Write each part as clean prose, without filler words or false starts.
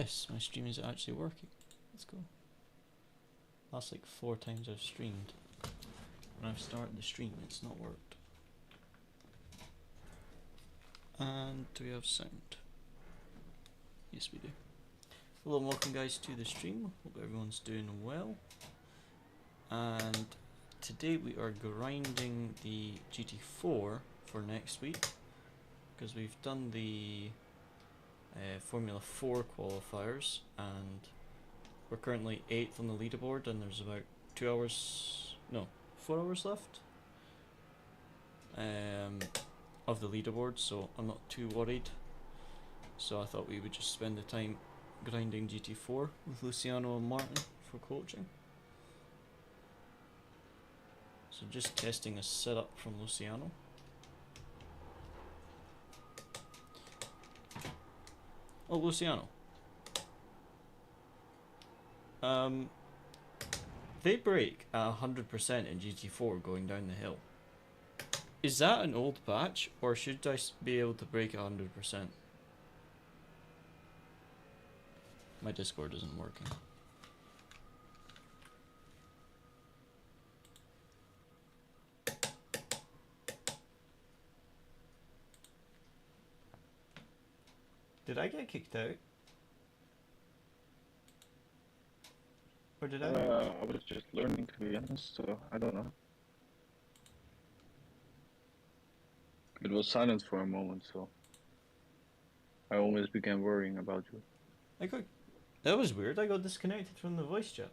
yes, my stream is actually working. Let's go. That's like 4 times I've streamed. When I've started the stream, it's not worked. And do we have sound? Yes, we do. Hello and welcome guys to the stream. Hope everyone's doing well. And today we are grinding the GT4 for next week, because we've done the Formula 4 qualifiers and we're currently 8th on the leaderboard, and there's about 4 hours left of the leaderboard, so I'm not too worried. So I thought we would just spend the time grinding GT4 with Luciano and Martin for coaching. So just testing a setup from Luciano. Oh, Luciano. They brake at 100% in GT4 going down the hill. Is that an old patch, or should I be able to brake at 100%? My Discord isn't working. Did I get kicked out? Or did I? I was just learning, to be honest, so I don't know. It was silent for a moment, so I almost began worrying about you. That was weird. I got disconnected from the voice chat.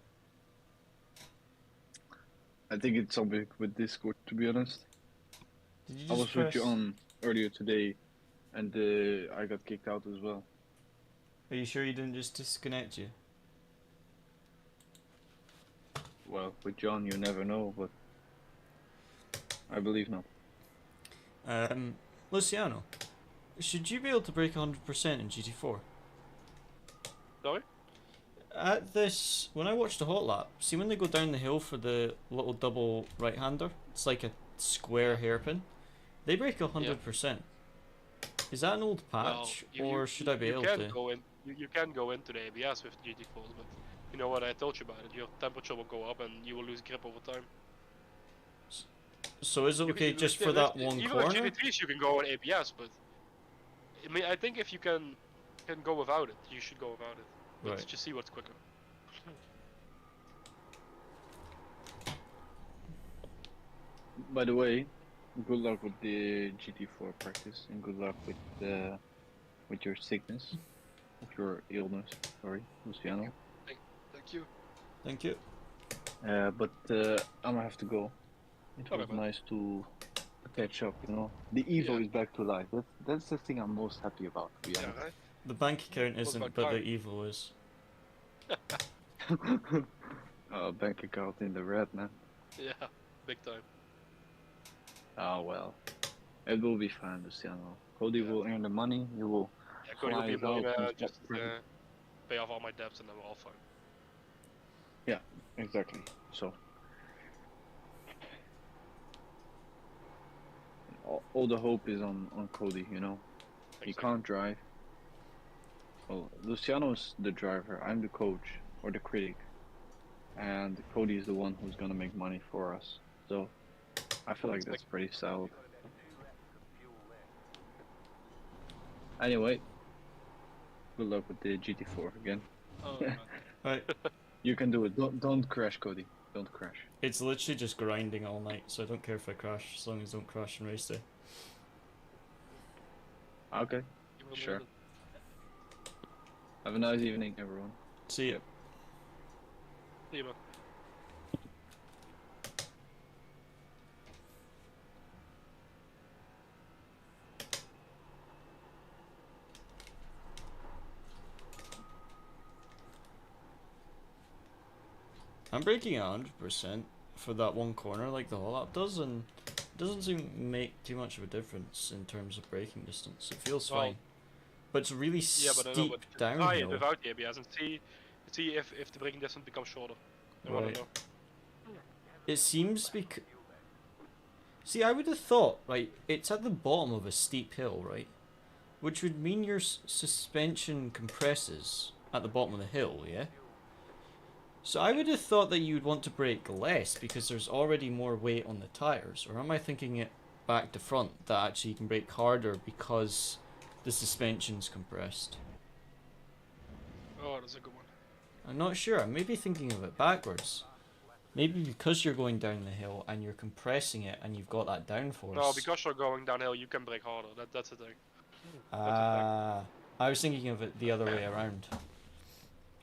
I think it's something with Discord, to be honest. Did you I just was with you on earlier today, and I got kicked out as well. Are you sure you didn't just disconnect you? Well, with John, you never know, but I believe not. Luciano, should you be able to break 100% in GT4? Sorry? At this, when I watched the hot lap, see when they go down the hill for the little double right-hander, it's like a square hairpin. They break 100%. Yeah. Is that an old patch, or should I be able to? You can go into the ABS with GT4s, but you know what I told you about it. Your temperature will go up and you will lose grip over time. So is it okay just for that one corner? Even with GT3s you can go on ABS, but I mean, I think if you can go without it, you should go without it. But right. Just see what's quicker. By the way, good luck with the GT4 practice, and good luck with your sickness, with your illness. Sorry, Luciano. Thank you. Thank you. But I'm gonna have to go. It was nice to catch up, you know. The Evo is back to life. That's the thing I'm most happy about, to be honest. Right? The bank account isn't, but the Evo is. Bank account in the red, man. Yeah, big time. Oh well, it will be fine, Luciano. Cody will earn the money. You will. Yeah, Cody will be just pay off all my debts, and then we're all fine. Yeah, exactly. So. All the hope is on Cody, you know. Exactly. He can't drive. Well, Luciano's the driver, I'm the coach, or the critic. And Cody is the one who's gonna make money for us. So, I feel like that's pretty solid. Anyway, good luck with the GT4 again. Oh, right. You can do it. Don't crash, Cody. Don't crash. It's literally just grinding all night, so I don't care if I crash, as long as I don't crash in race day. Okay, sure. Have a nice evening, everyone. See ya. See you, man. I'm braking 100% for that one corner like the whole lap does, and it doesn't seem to make too much of a difference in terms of braking distance. It feels fine. But it's really steep downhill. Try it without the ABS and see if the braking distance becomes shorter. I want to know. It seems because... See, I would have thought, right, it's at the bottom of a steep hill, right? Which would mean your suspension compresses at the bottom of the hill, yeah? So I would have thought that you'd want to brake less because there's already more weight on the tyres. Or am I thinking it back to front that actually you can brake harder because the suspension's compressed? Oh, that's a good one. I'm not sure. I may be thinking of it backwards. Maybe because you're going down the hill and you're compressing it and you've got that downforce. No, because you're going downhill, you can brake harder. That's the thing. I was thinking of it the other way around.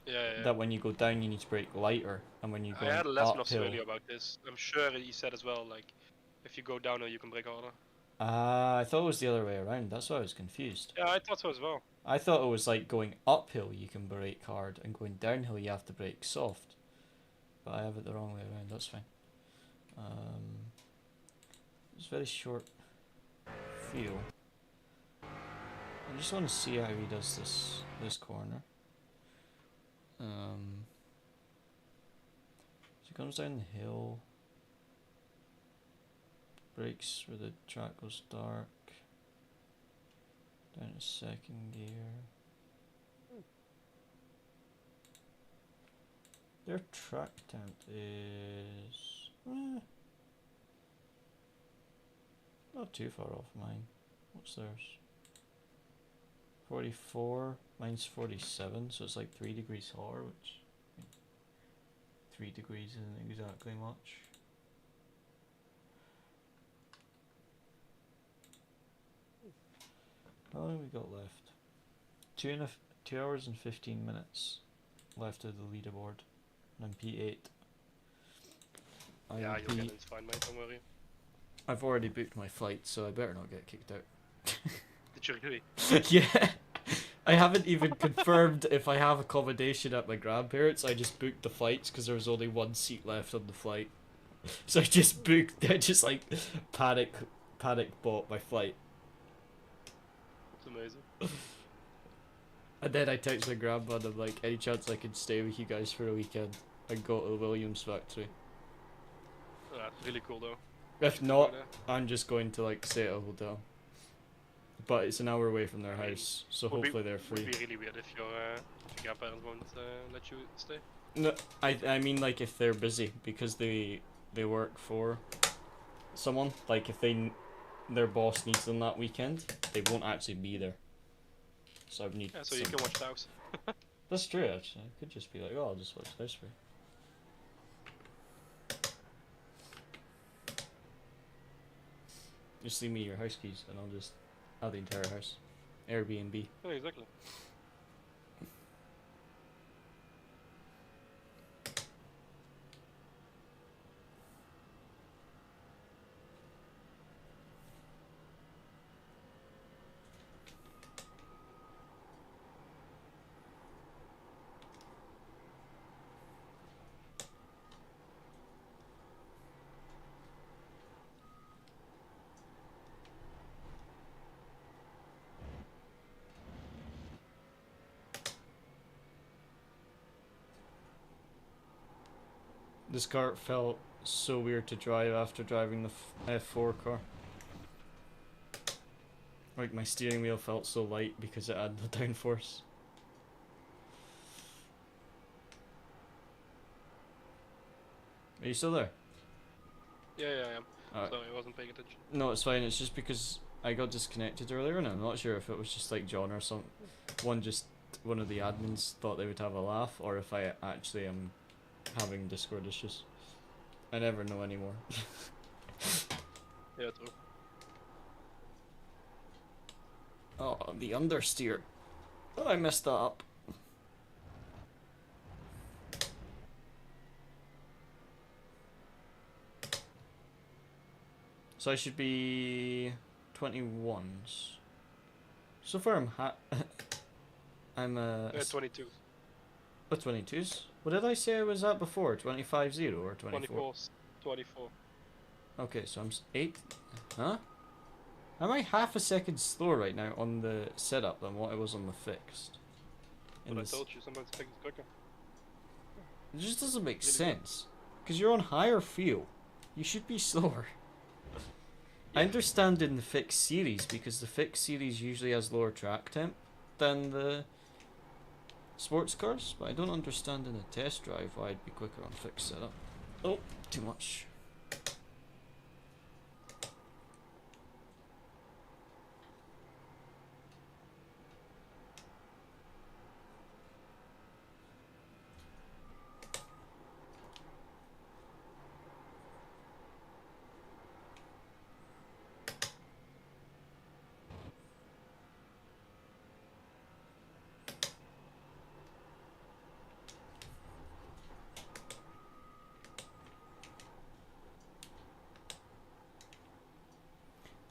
Yeah. That when you go down, you need to brake lighter, and when you go I had a lesson of uphill. Svelio about this. I'm sure he said as well, like, if you go downhill, you can brake harder. I thought it was the other way around. That's why I was confused. Yeah, I thought so as well. I thought it was like going uphill you can brake hard, and going downhill you have to brake soft. But I have it the wrong way around. That's fine. It's very short feel. I just want to see how he does this corner. So he comes down the hill, brakes where the track goes dark, down to second gear. Their track temp is not too far off mine. What's theirs? 44, mine's 47, so it's like 3 degrees hotter, which 3 degrees isn't exactly much. How long have we got left? 2 hours and 15 minutes left of the leaderboard, and I'm P8. Yeah, you'll get it fine, mate, don't worry. I've already booked my flight, so I better not get kicked out. Did you really? Yeah. I haven't even confirmed if I have accommodation at my grandparents'. I just booked the flights because there was only one seat left on the flight. So I just like panic bought my flight. It's amazing. And then I text my grandma and I'm like, any chance I could stay with you guys for a weekend and go to the Williams factory? Oh, that's really cool though. If not, I'm just going to like stay at a hotel. But it's an hour away from their house, so hopefully they're free. Would be really weird if your grandparents won't let you stay. No, I mean like if they're busy because they work for someone. Like if their boss needs them that weekend, they won't actually be there. So I need. Yeah, so you can watch the house. That's true. Actually, I could just be like, oh, I'll just watch the house for you. Just leave me your house keys, and I'll just have the entire house. Airbnb. Yeah, exactly. This car felt so weird to drive after driving the F4 car. Like my steering wheel felt so light because it had the downforce. Are you still there? Yeah, I am. Alright. Sorry, I wasn't paying attention. No, it's fine. It's just because I got disconnected earlier, and I'm not sure if it was just like John or some one of the admins thought they would have a laugh, or if I actually am having Discord issues. I never know anymore. Yeah, true. Oh, the understeer. Oh, I messed that up. So I should be 21s. So far I'm Yeah, 22. What 22s? What did I say I was at before? 25-0 or 24? 24. Okay, so I'm 8. Huh? Am I half a second slower right now on the setup than what I was on the fixed? But I told you, sometimes things quicker. It just doesn't make sense. Because you're on higher fuel. You should be slower. I understand in the fixed series, because the fixed series usually has lower track temp than the sports cars, but I don't understand in a test drive why I'd be quicker on fixed setup. Oh, too much.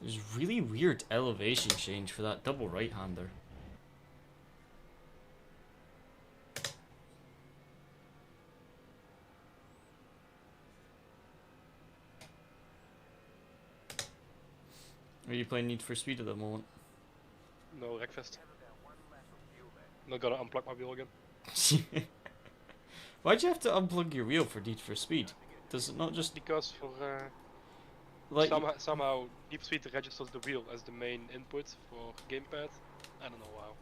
There's really weird elevation change for that double right-hander. Are you playing Need for Speed at the moment? No, Wreckfest. Not gonna unplug my wheel again. Why'd you have to unplug your wheel for Need for Speed? Does it not just Because for like somehow Deep for Speed registers the wheel as the main input for gamepad. I don't know how.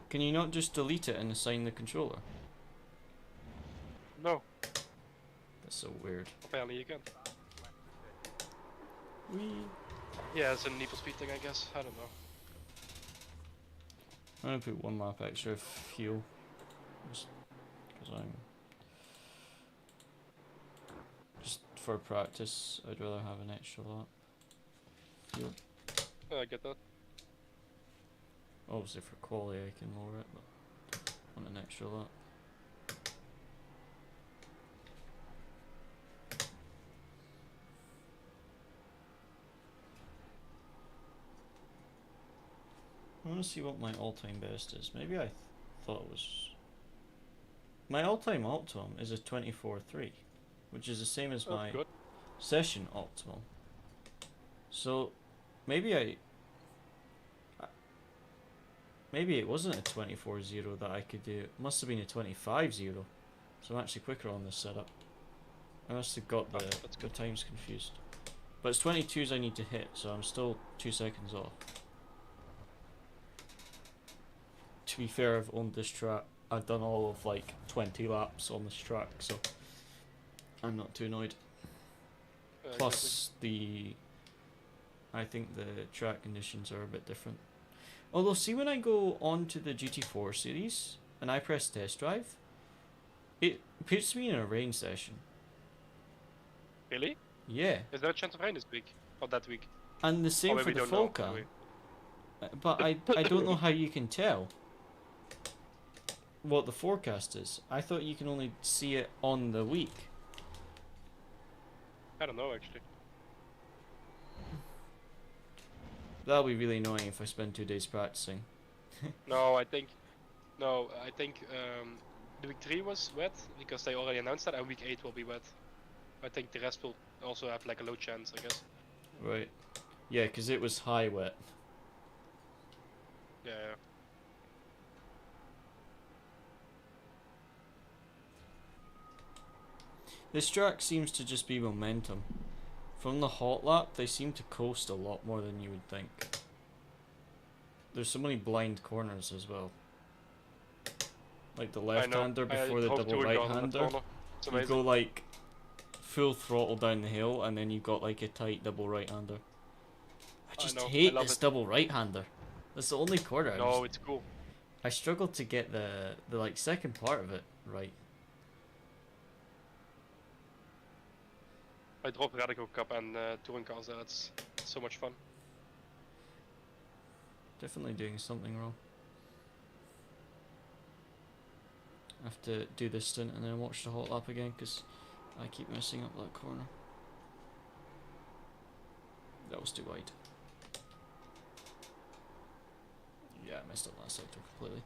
Can you not just delete it and assign the controller? No, That's so weird. apparently you can. Wee. Yeah, it's a Need for Speed thing, I guess. I don't know. I'm gonna put one lap extra of fuel, just because just for practice. I'd rather have an extra lap. Fuel. I get that. Obviously for quality I can lower it, but on an extra lap. I want to see what my all-time best is. Maybe I thought it was... My all-time optimum is a 24.3, which is the same as my Good. session optimum. So maybe maybe it wasn't a 24.0 that I could do. It must have been a 25.0. So I'm actually quicker on this setup. I must have got the times confused. But it's 22s I need to hit, so I'm still 2 seconds off. To be fair, I've owned this track. I've done all of like 20 laps on this track, so I'm not too annoyed. Plus I think the track conditions are a bit different. Although see, when I go on to the GT4 series and I press test drive, it puts me in a rain session. Really? Yeah. Is there a chance of rain this week? Or that week? And the same Or for maybe the we don't know, Falcon. anyway. But I don't know how you can tell what the forecast is. I thought you can only see it on the week. I don't know actually. That'll be really annoying if I spend 2 days practicing. No, I think the week 3 was wet because they already announced that, and week 8 will be wet. I think the rest will also have like a low chance, I guess. Right. Yeah, because it was high wet. Yeah. This track seems to just be momentum. From the hot lap, they seem to coast a lot more than you would think. There's so many blind corners as well. Like the left-hander before the double right-hander. You go like full throttle down the hill and then you've got like a tight double right-hander. I just hate this double right-hander. That's the only corner. No, it's cool. I struggle to get the like second part of it right. I drove Radical Cup and touring cars there. It's so much fun. Definitely doing something wrong. I have to do this stint and then watch the hot lap again because I keep messing up that corner. That was too wide. Yeah, I messed up that sector completely.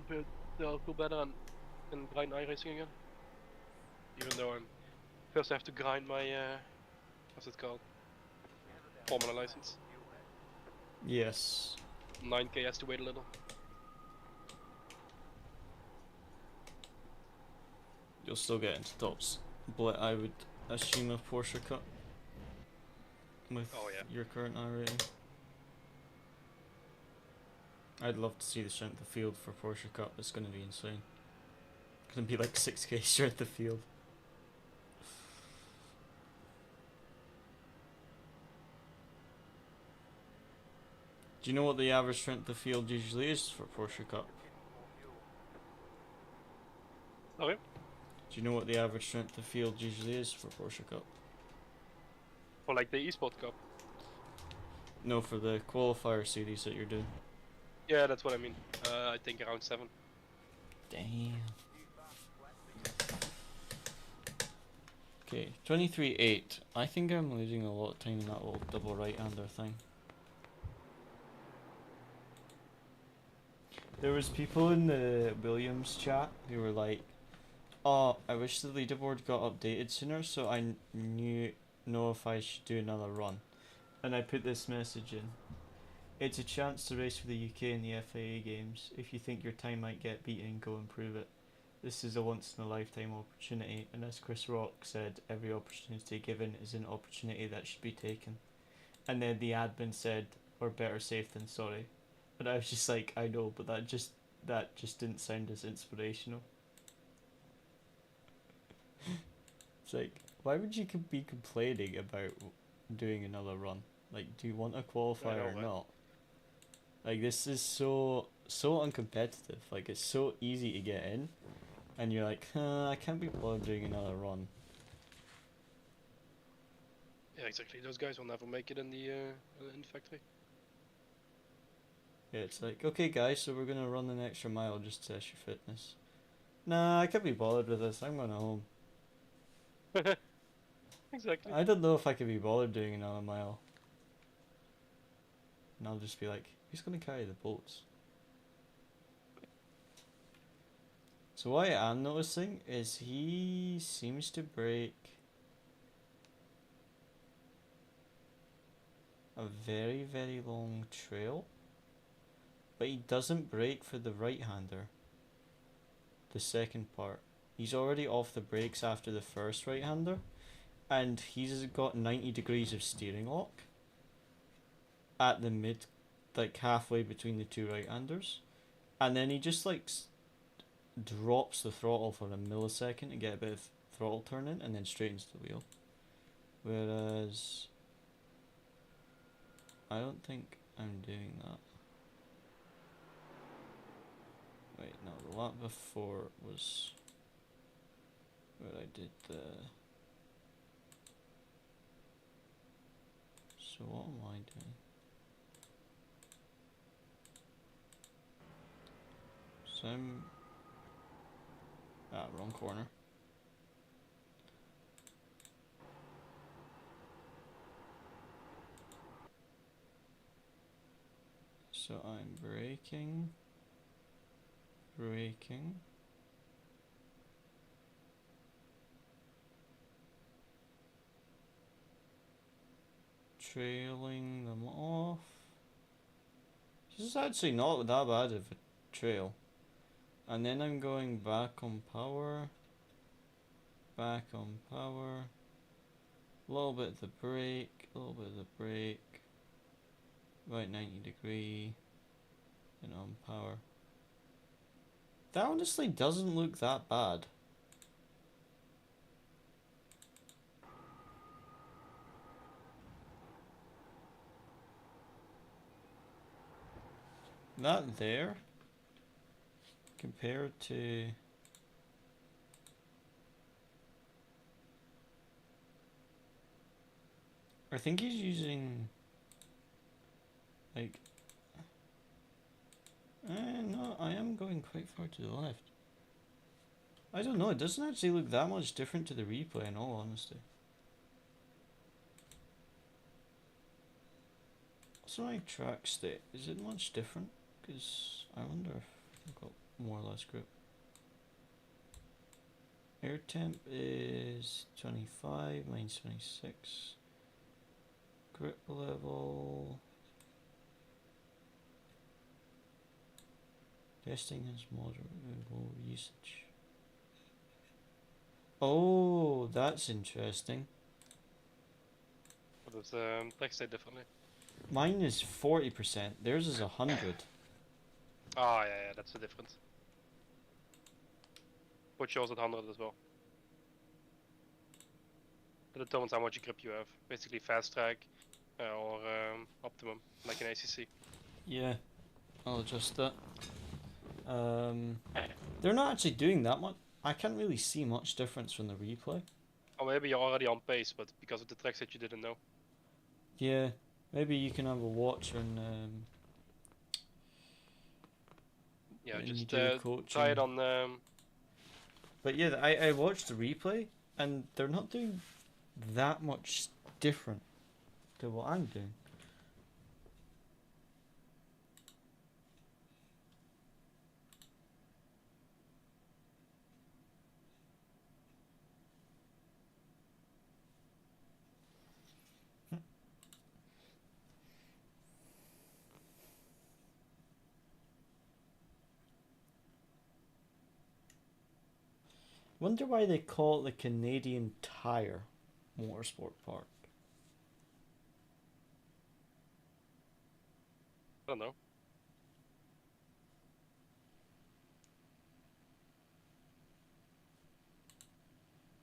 I'll feel better and grind iRacing again. Even though I'm first I have to grind my what's it called? Formula license. Yes. 9k has to wait a little. You'll still get into tops. But I would assume a Porsche Cup with Oh, yeah. your current I rating. I'd love to see the strength of field for Porsche Cup. It's going to be insane. It's going to be like 6k strength of field. Do you know what the average strength of field usually is for Porsche Cup? Okay. Do you know what the average strength of field usually is for Porsche Cup? Or like the eSport Cup. No, for the qualifier series that you're doing. Yeah, that's what I mean. I think around 7. Damn. Okay, 23-8. I think I'm losing a lot of time in that little double right-hander thing. There was people in the Williams chat who were like, "Oh, I wish the leaderboard got updated sooner so I know if I should do another run." And I put this message in. It's a chance to race for the UK in the FIA games. If you think your time might get beaten, go and prove it. This is a once in a lifetime opportunity, and as Chris Rock said, every opportunity given is an opportunity that should be taken. And then the admin said, or better safe than sorry. And I was just like, I know, but that just didn't sound as inspirational. It's like, why would you be complaining about doing another run? Like, do you want a qualifier or right? not? Like, this is so uncompetitive. Like, it's so easy to get in, and you're like, I can't be bothered doing another run. Yeah, exactly. Those guys will never make it in the factory. Yeah, it's like, okay guys, so we're gonna run an extra mile just to test your fitness. Nah, I can't be bothered with this. I'm going home. Exactly. I don't know if I could be bothered doing another mile. And I'll just be like, who's gonna carry the boats? So what I am noticing is he seems to break a very, very long trail, but he doesn't brake for the right-hander. The second part. He's already off the brakes after the first right-hander, and he's got 90 degrees of steering lock at the mid, like halfway between the two right-handers, and then he just like drops the throttle for a millisecond to get a bit of throttle turn in, and then straightens the wheel. Whereas I don't think I'm doing that. Wait, no, the lap before was where I did the... So what am I doing? So I'm... wrong corner. So I'm braking, trailing them off. This is actually not that bad of a trail. And then I'm going back on power, a little bit of the brake, right 90 degree, and on power. That honestly doesn't look that bad. That there, compared to... I think he's using... like... no, I am going quite far to the left. I don't know, it doesn't actually look that much different to the replay in all honesty. What's my track state? Is it much different? Because I wonder if I've got more or less grip. Air temp is 25, mine's 26. Grip level. Testing is moderate usage. Oh, that's interesting. But it's text say differently. Mine is 40%. Theirs is 100. Ah, yeah, that's the difference. But yours at 100 as well. It determines how much grip you have. Basically fast track or optimum, like in ACC. Yeah, I'll adjust that. They're not actually doing that much. I can't really see much difference from the replay. Or maybe you're already on pace, but because of the tracks that you didn't know. Yeah, maybe you can have a watch and Yeah, when just you do the try it coaching. on. But yeah, I watched the replay and they're not doing that much different to what I'm doing. Wonder why they call it the Canadian Tire Motorsport Park. I don't know.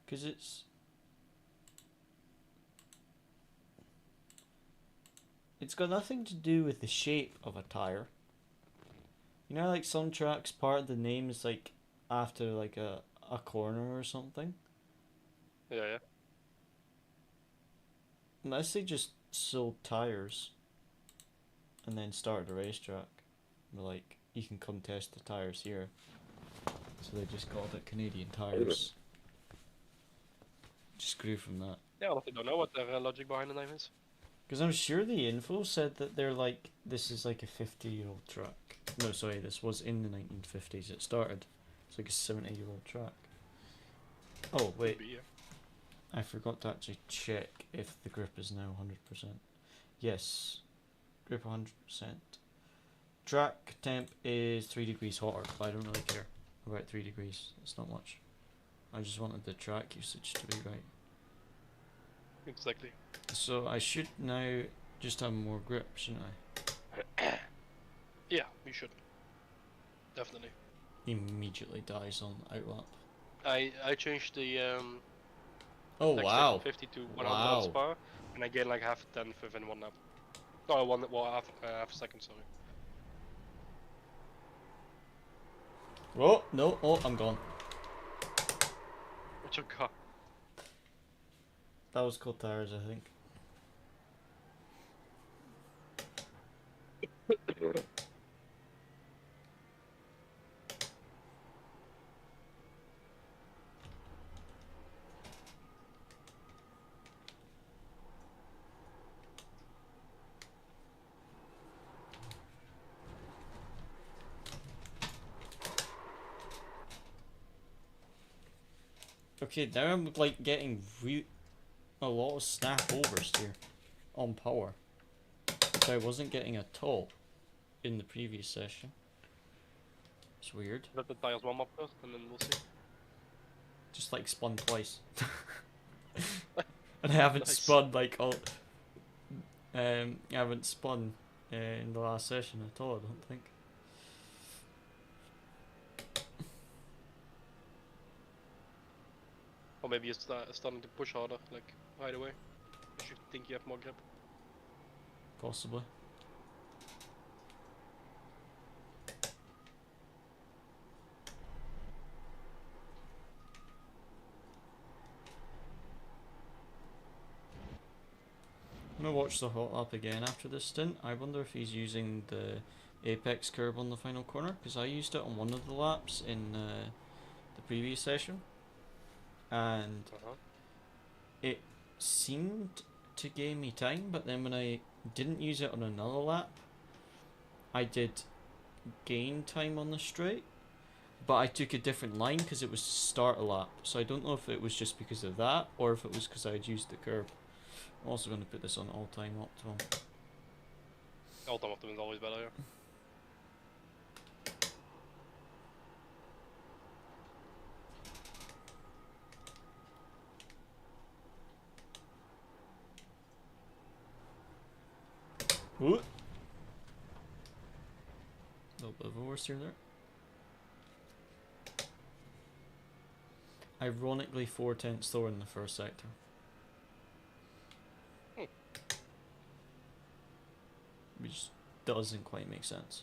Because it's got nothing to do with the shape of a tire. You know, like some tracks, part of the name is like after like a corner or something. Yeah. Unless they just sold tires and then started a racetrack. They're like, you can come test the tires here. So they just called it Canadian Tires. Just grew from that. Yeah, I honestly don't know what their logic behind the name is. Because I'm sure the info said that they're like, this is like a 50-year-old track. No, sorry, this was in the 1950s. It started. It's like a 70-year-old track. Oh, wait. Maybe, yeah. I forgot to actually check if the grip is now 100%. Yes. Grip 100%. Track temp is 3 degrees hotter, but I don't really care about 3 degrees. It's not much. I just wanted the track usage to be right. Exactly. So I should now just have more grip, shouldn't I? Yeah, you should. Definitely. Immediately dies on outlap. I changed the Oh text wow! from 50 to 100 on Wow! Spa, and I gained like half a tenth within one lap. Oh, half a second, sorry. Oh no! Oh, I'm gone. What's your car? That was called tires, I think. Okay, now I'm like getting a lot of snap overs here on power, which I wasn't getting at all in the previous session. It's weird. Let the tires warm up first, and then we'll see. Just like spun twice. And I haven't Nice. spun like all. I haven't spun in the last session at all, I don't think. Or maybe you're starting to push harder, like right away. You should think you have more grip. Possibly. I'm gonna watch the hot lap again after this stint. I wonder if he's using the apex curb on the final corner, because I used it on one of the laps in the previous session, and it seemed to gain me time, but then when I didn't use it on another lap, I did gain time on the straight. but I took a different line because it was start a lap. So I don't know if it was just because of that or if it was because I had used the curb. I'm also going to put this on all-time optimal. All-time optimum is always better, yeah. Ooh. A little bit of oversteer there. Ironically, 4/10 slower in the first sector. Which doesn't quite make sense.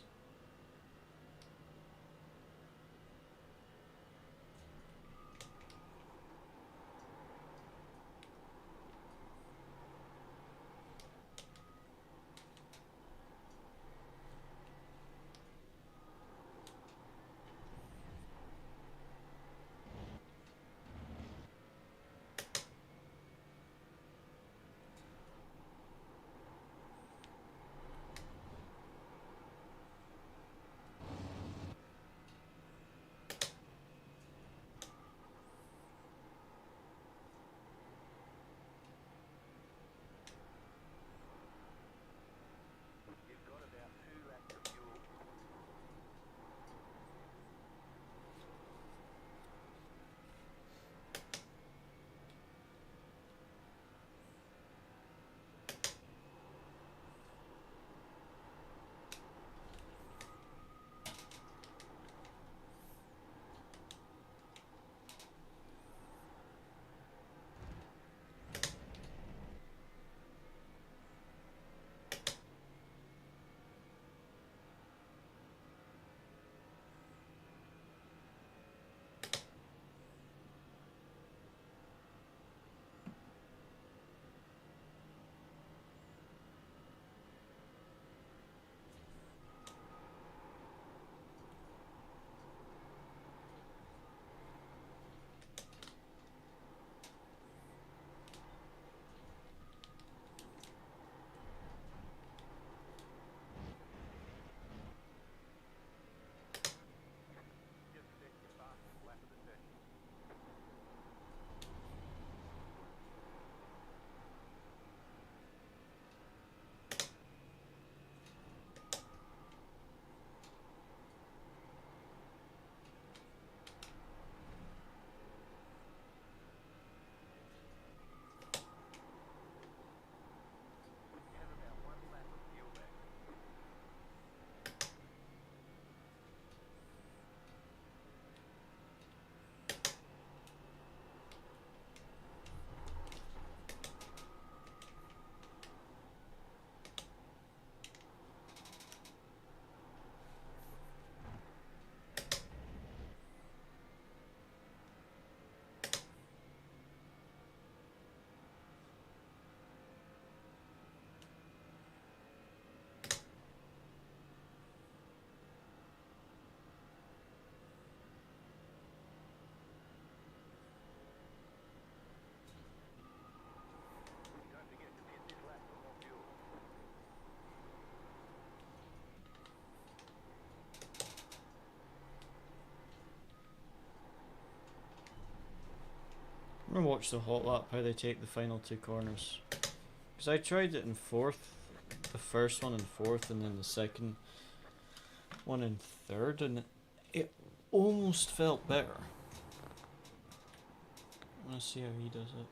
I'm gonna watch the hot lap how they take the final two corners, because I tried it in fourth, the first one in fourth, and then the second one in third, and it almost felt better. I want to see how he does it.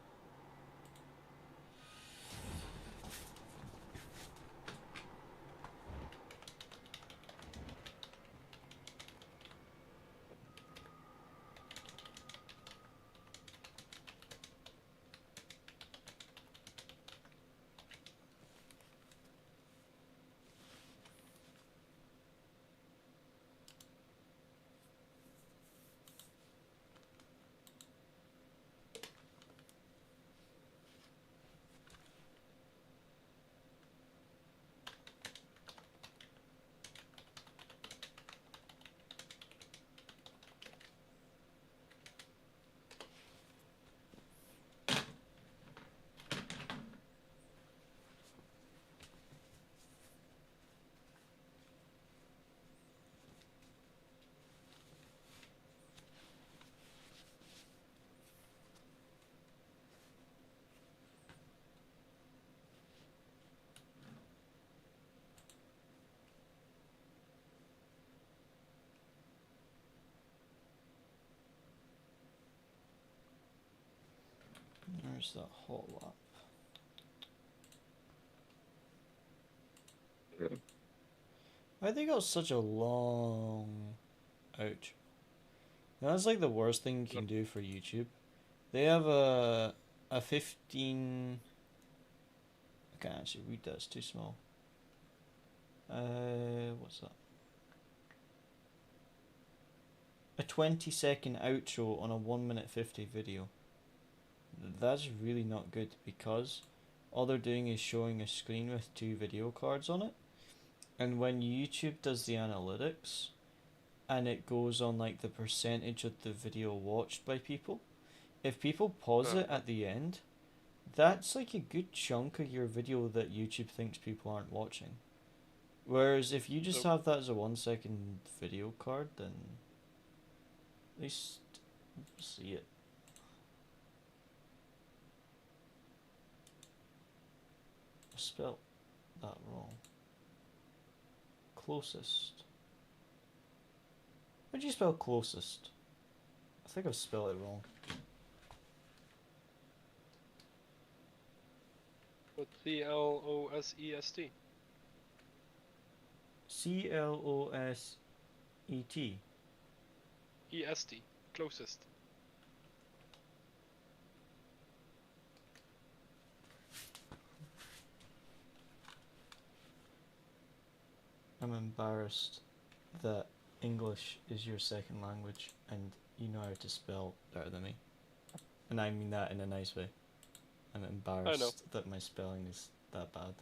Where's that hot lap? Why they got such a long outro? That's like the worst thing you can do for YouTube. They have a 15. I can't actually read that, it's too small. What's that? A 20-second outro on a 1 minute 50 video. That's really not good because all they're doing is showing a screen with 2 video cards on it. And when YouTube does the analytics and it goes on like the percentage of the video watched by people, if people pause it at the end, that's like a good chunk of your video that YouTube thinks people aren't watching. Whereas if you just have that as a 1 second video card, then at least see it. I spelled that wrong. Closest. How do you spell closest? I think I've spelled it wrong. C-L-O-S-E-S-T. C-L-O-S-E-T. E-S-T. Closest. I'm embarrassed that English is your second language and you know how to spell better than me. And I mean that in a nice way. I'm embarrassed that my spelling is that bad.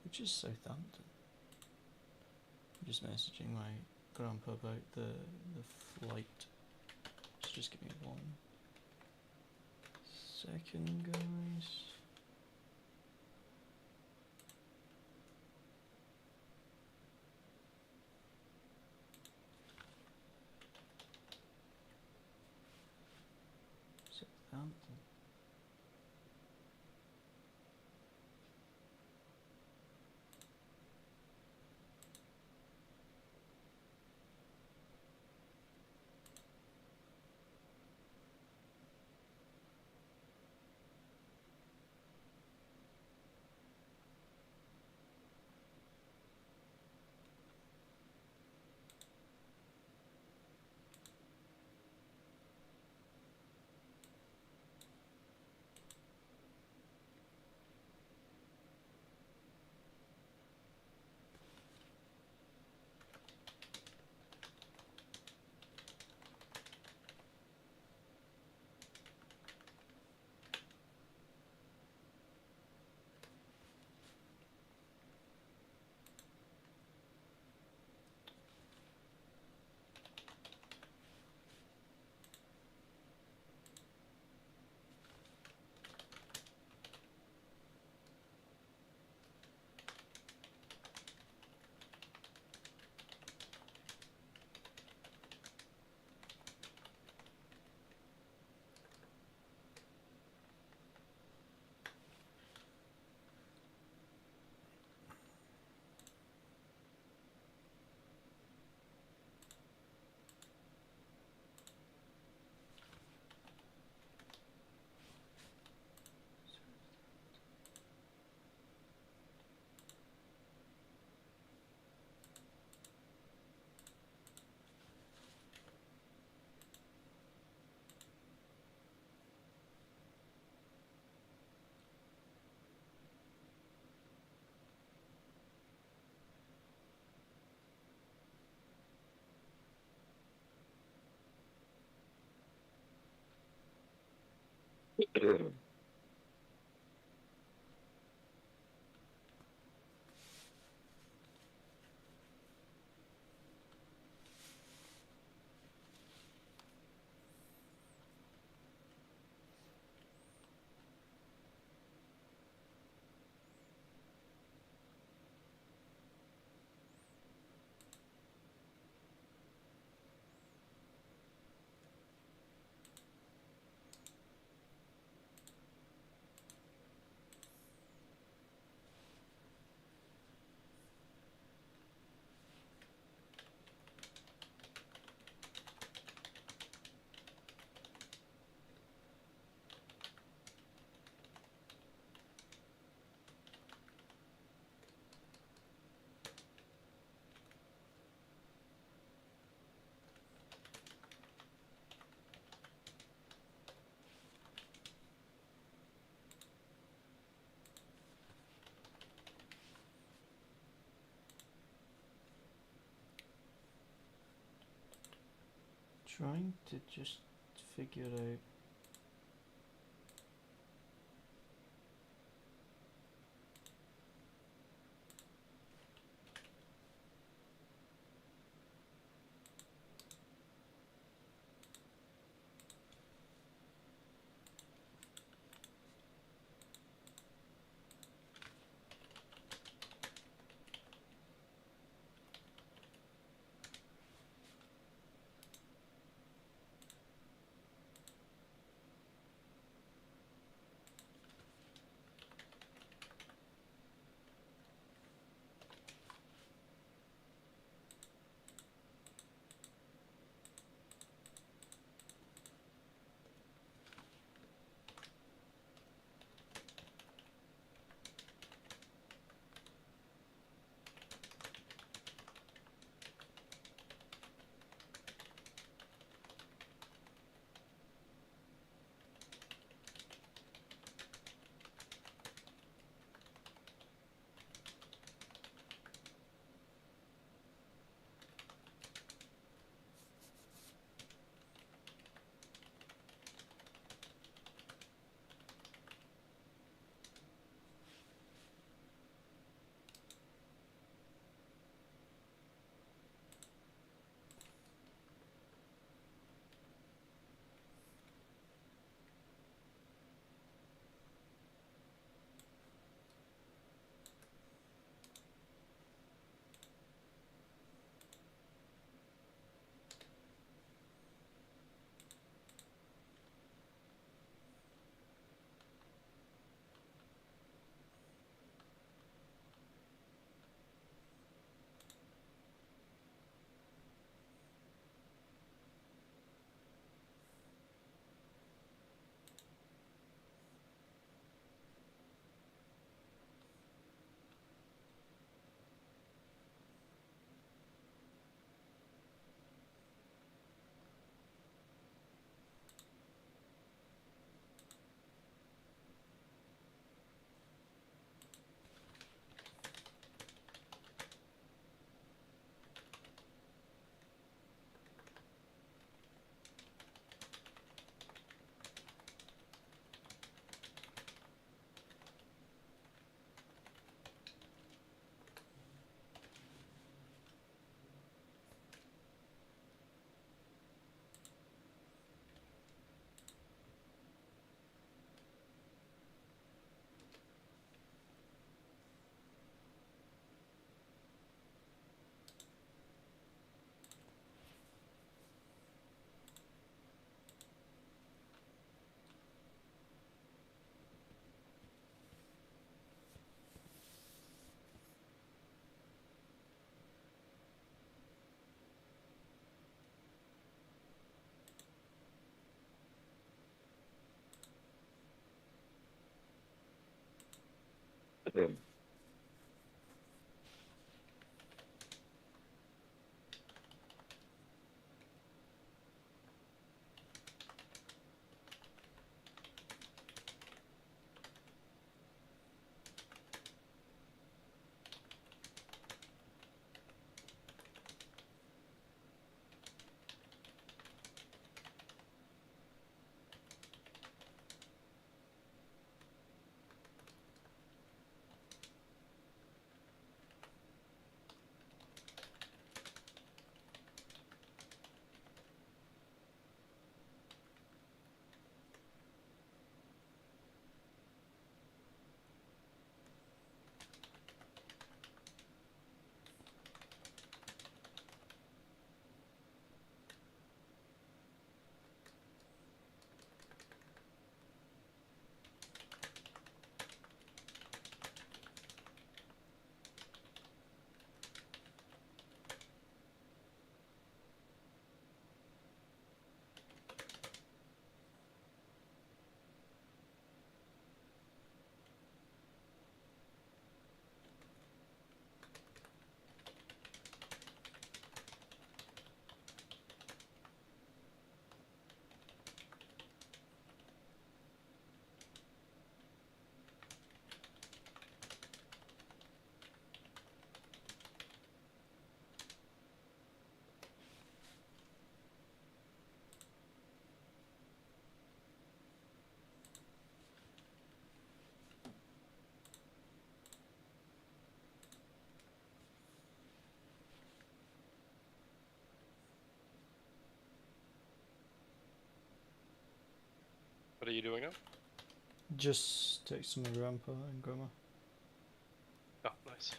Which is Southampton? I'm just messaging my grandpa about the flight. So just give me 1 second, guys. Southampton. trying to just figure out. What are you doing now? Just texting my grandpa and grandma. Oh, nice.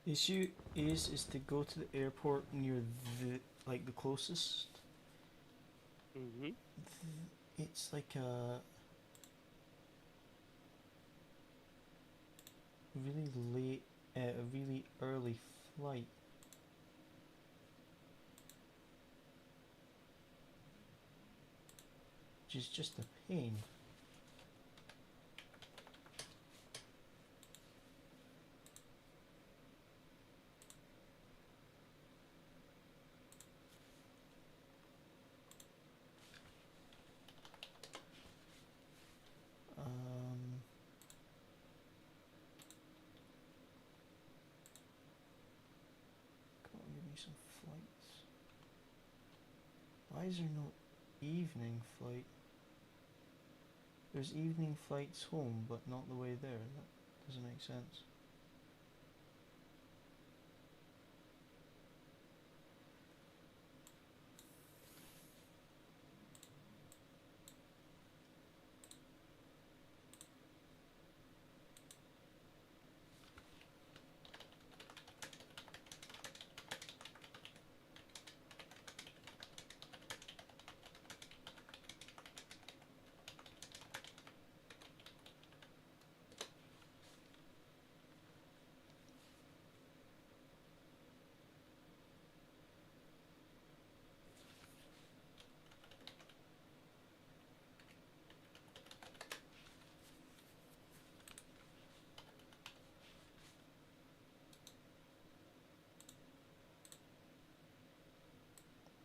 Issue is to go to the airport near the closest. Mm-hmm. It's like a really late, a really early flight. Which is just a pain. Come on, give me some flights. Why is there no evening flight? There's evening flights home, but not the way there. That doesn't make sense.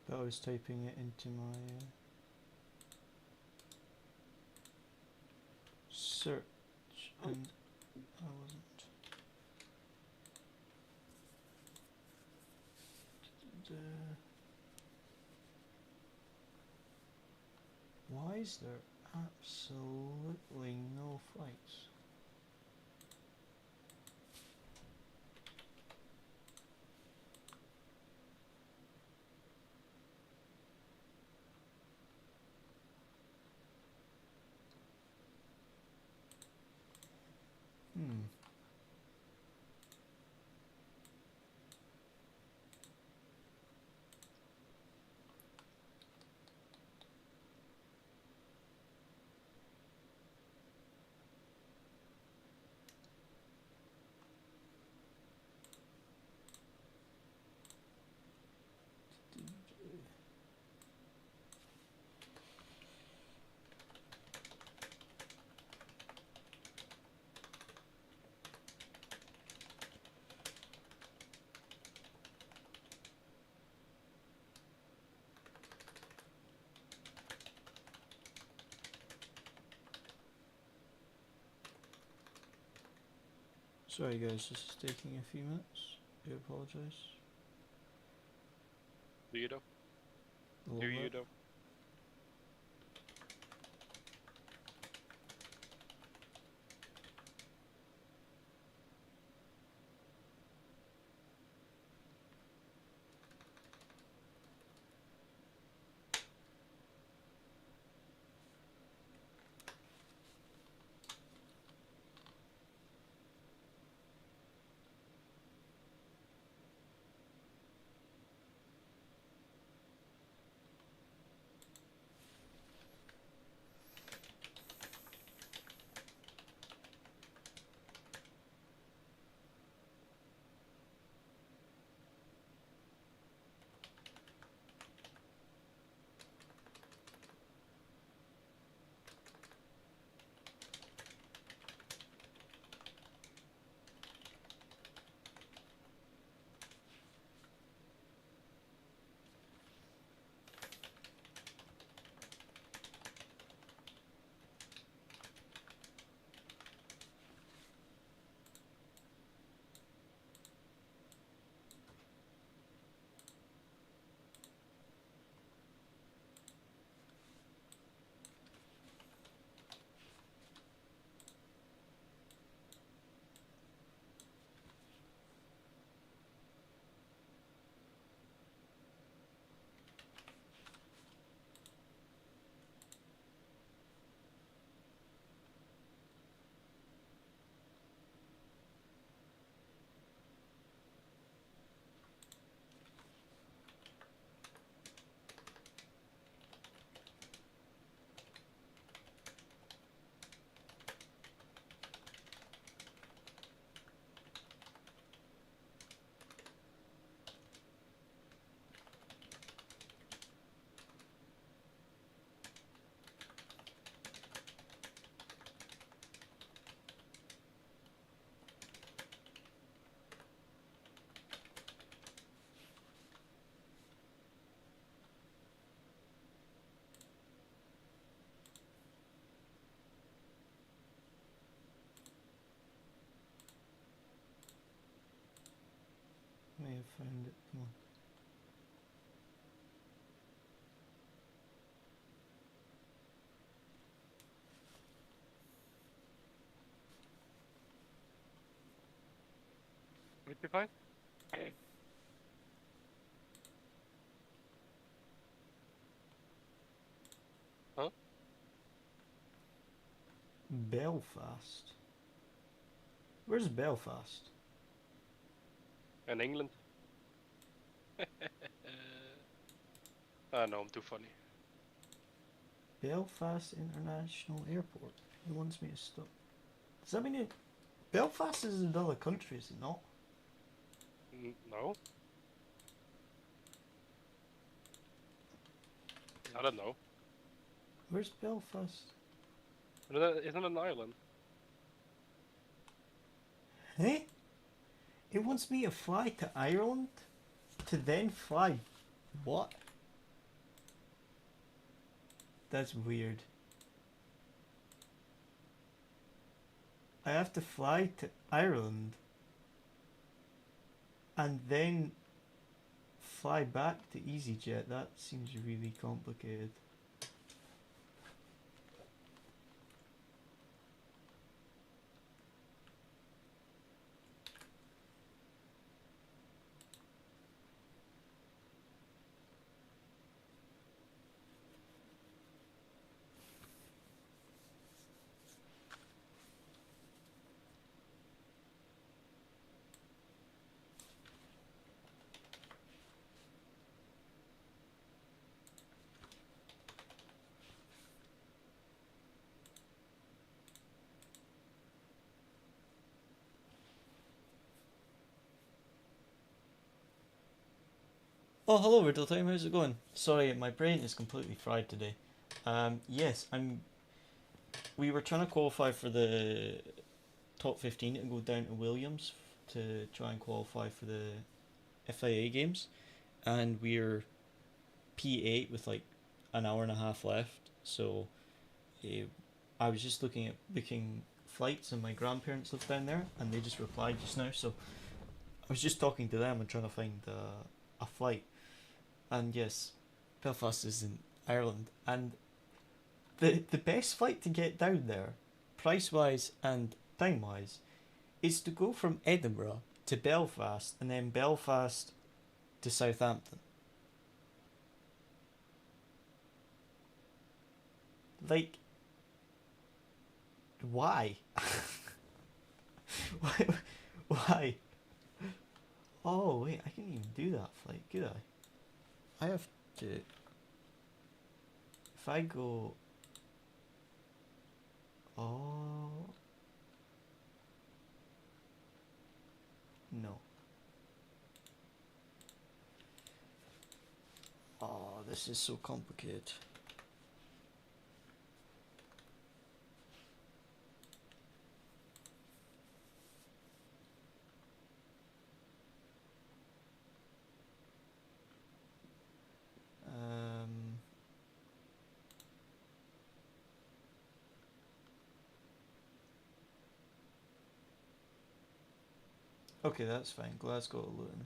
But I was typing it into my search and I wasn't. Why is there absolutely no flights? Hmm. Sorry guys, this is taking a few minutes. I do apologise. Do you know? A Do little you bit. know? found it. Come on. Would be fine. Huh? Belfast. Where's Belfast? In England. No, I'm too funny. Belfast International Airport. It wants me to stop. Does that mean it? Belfast is another country, is it not? No? I don't know. Where's Belfast? Isn't it an island? Eh? It wants me to fly to Ireland? To then fly what? That's weird. I have to fly to Ireland and then fly back to EasyJet. That seems really complicated. Oh, hello, Riddle Time. How's it going? Sorry, my brain is completely fried today. Yes, we were trying to qualify for the top 15 and go down to Williams to try and qualify for the FIA games, and we're P8 with like an hour and a half left. So, I was just looking at booking flights, and my grandparents live down there, and they just replied just now. So, I was just talking to them and trying to find a flight. And yes, Belfast is in Ireland, and the best flight to get down there, price wise and time wise, is to go from Edinburgh to Belfast and then Belfast to Southampton. Like, why? why? Why? Oh wait, I can't even do that flight, could I? I have to. If I go. Oh. No. Oh, this is so complicated. Okay, that's fine. Glasgow to Luton.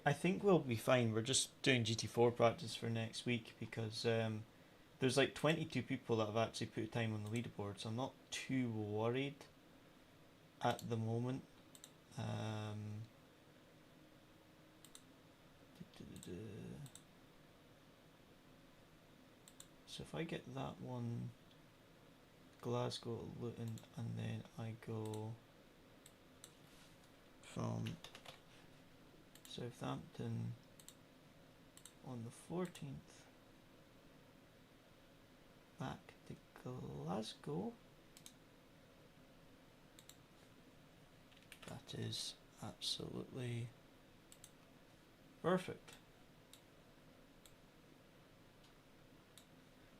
I think we'll be fine. We're just doing GT4 practice for next week because there's like 22 people that have actually put time on the leaderboard, so I'm not too worried at the moment. So if I get that one, Glasgow to Luton, and then I go from Southampton on the 14th back to Glasgow, that is absolutely perfect.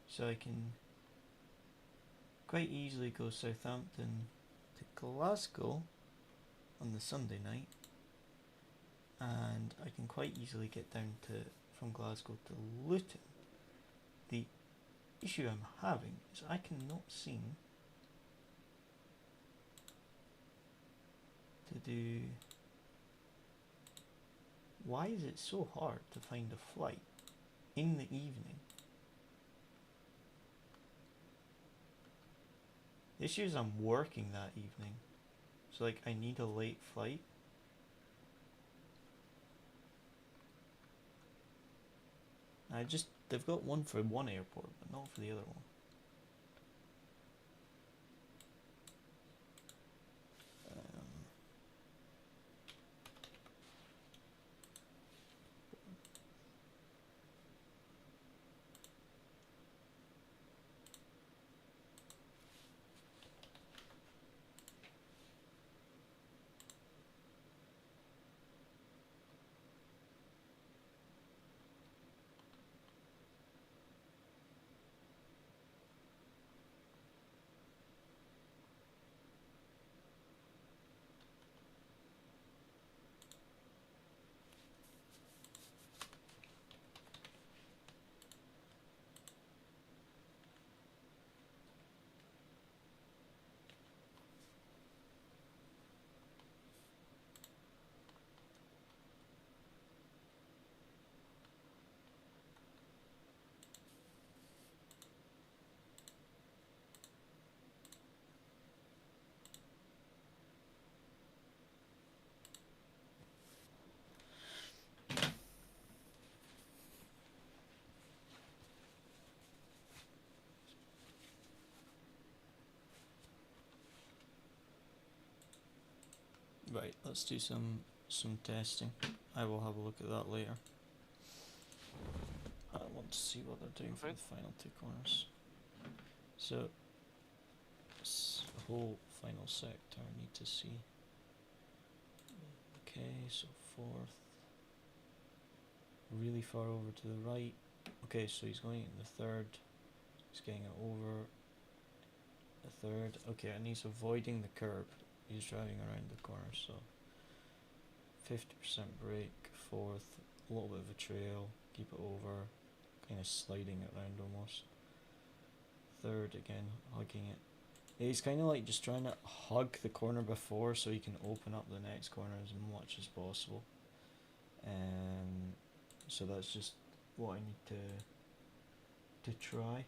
So I can quite easily go Southampton to Glasgow on the Sunday night, and I can quite easily get down to from Glasgow to Luton. The issue I'm having is I cannot seem to do. Why is it so hard to find a flight in the evening? The issue is I'm working that evening, so like I need a late flight. They've got one for one airport, but not for the other one. Right, let's do some testing. I will have a look at that later. I want to see what they're doing for the final two corners. So, the whole final sector I need to see. Okay, so fourth. Really far over to the right. Okay, so he's going in the third. He's getting it over the third. Okay, and he's avoiding the curb. He's driving around the corner, so 50% brake, fourth, a little bit of a trail, keep it over, kind of sliding it around almost. Third again, hugging it. Yeah, he's kind of like just trying to hug the corner before so he can open up the next corner as much as possible. So that's just what I need to try.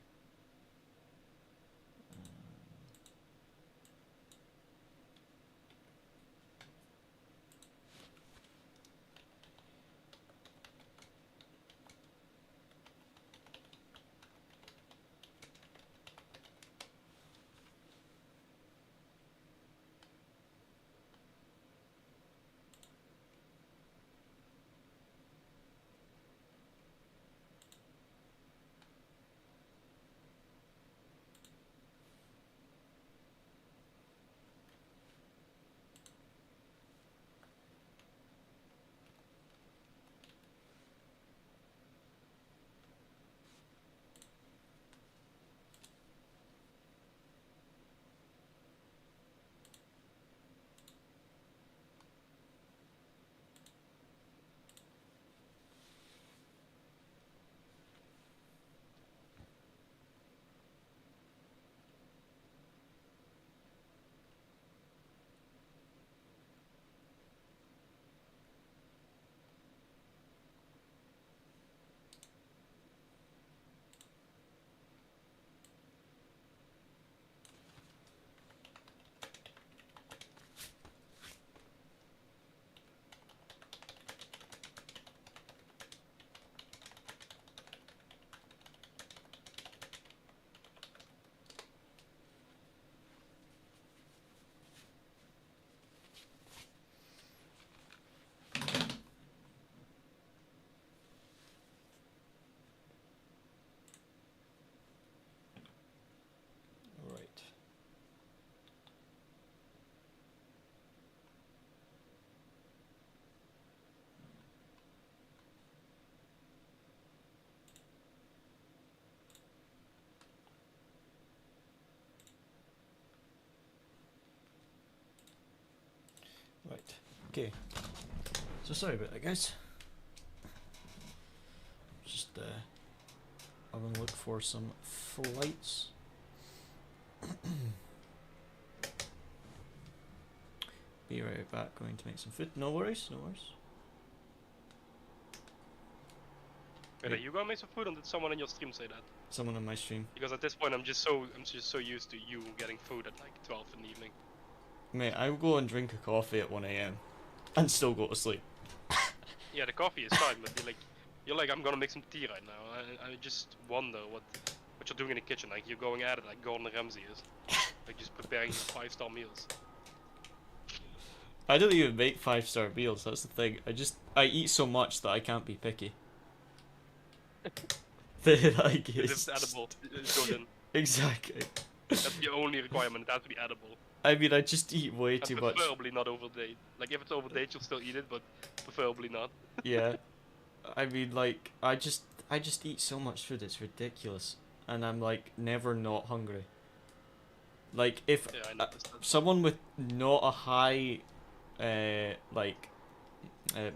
Okay. So sorry about that, guys. Just having a look for some flights. Be right back. Going to make some food. No worries. No worries. Wait, are you gonna make some food, or did someone in your stream say that? Someone on my stream. Because at this point, I'm just so used to you getting food at like 12 in the evening. Mate, I will go and drink a coffee at 1 AM and still go to sleep. Yeah, the coffee is fine, but you're like, I'm gonna make some tea right now. I just wonder what you're doing in the kitchen. Like you're going at it like Gordon Ramsay is, like just preparing 5-star meals. I don't even make 5-star meals, that's the thing. I eat so much that I can't be picky. Like, If it's edible, it goes in. Exactly. That's the only requirement. It has to be edible. I mean, I just eat way And too much. preferably not overdate. Like if it's overdate, you'll still eat it, but preferably not. Yeah. I mean, like, I just eat so much food, it's ridiculous. And I'm, like, never not hungry. Like, if Yeah, I noticed that. someone with not a high,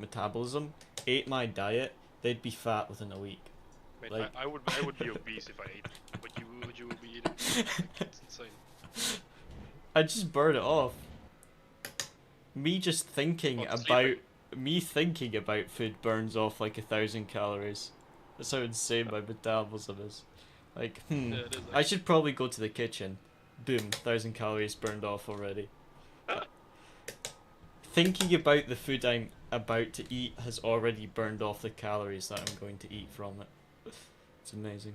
metabolism ate my diet, they'd be fat within a week. Mate, like- I would be obese if I ate what you would be eating. Like, it's insane. I just burn it off. Me just thinking Well, thinking about food burns off like 1,000 calories. That's how insane my metabolism is. Like, Yeah, it is, I should probably go to the kitchen. Boom, 1,000 calories burned off already. Thinking about the food I'm about to eat has already burned off the calories that I'm going to eat from it. It's amazing.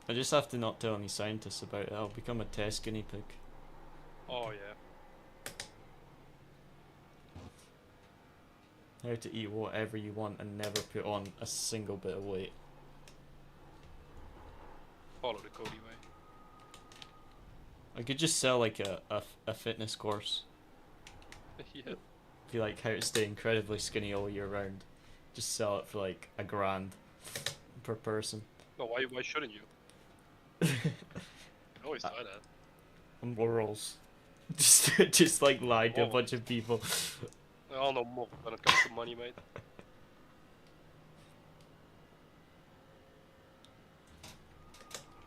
I just have to not tell any scientists about it. I'll become a test guinea pig. Oh yeah. How to eat whatever you want and never put on a single bit of weight. Follow the Cody way. I could just sell like a fitness course. Yeah. Be like how to stay incredibly skinny all year round. Just sell it for like $1,000 per person. No, why shouldn't you? I always try that. Morals. Just like lie to a bunch of people. I all know more when it comes to money, mate.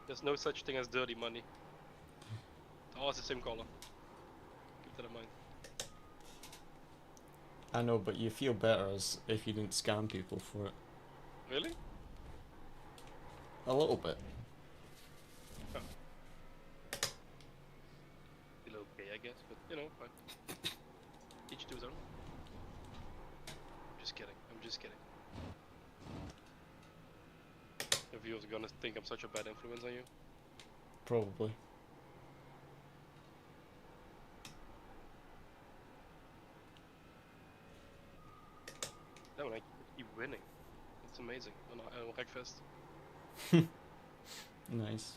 There's no such thing as dirty money. It's always the same color. Keep that in mind. I know, but you feel better as if you didn't scam people for it. Really? A little bit. A little gay, I guess, but you know, fine. Each to his own. Just kidding. I'm just kidding. Your viewers are gonna think I'm such a bad influence on you. Probably. No, I keep winning. It's amazing on Wreckfest. Nice.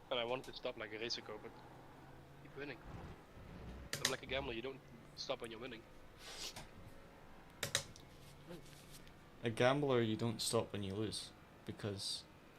And I wanted to stop like a racer car, but keep winning. I'm like a gambler, you don't stop when you're winning. A gambler, you don't stop when you lose, because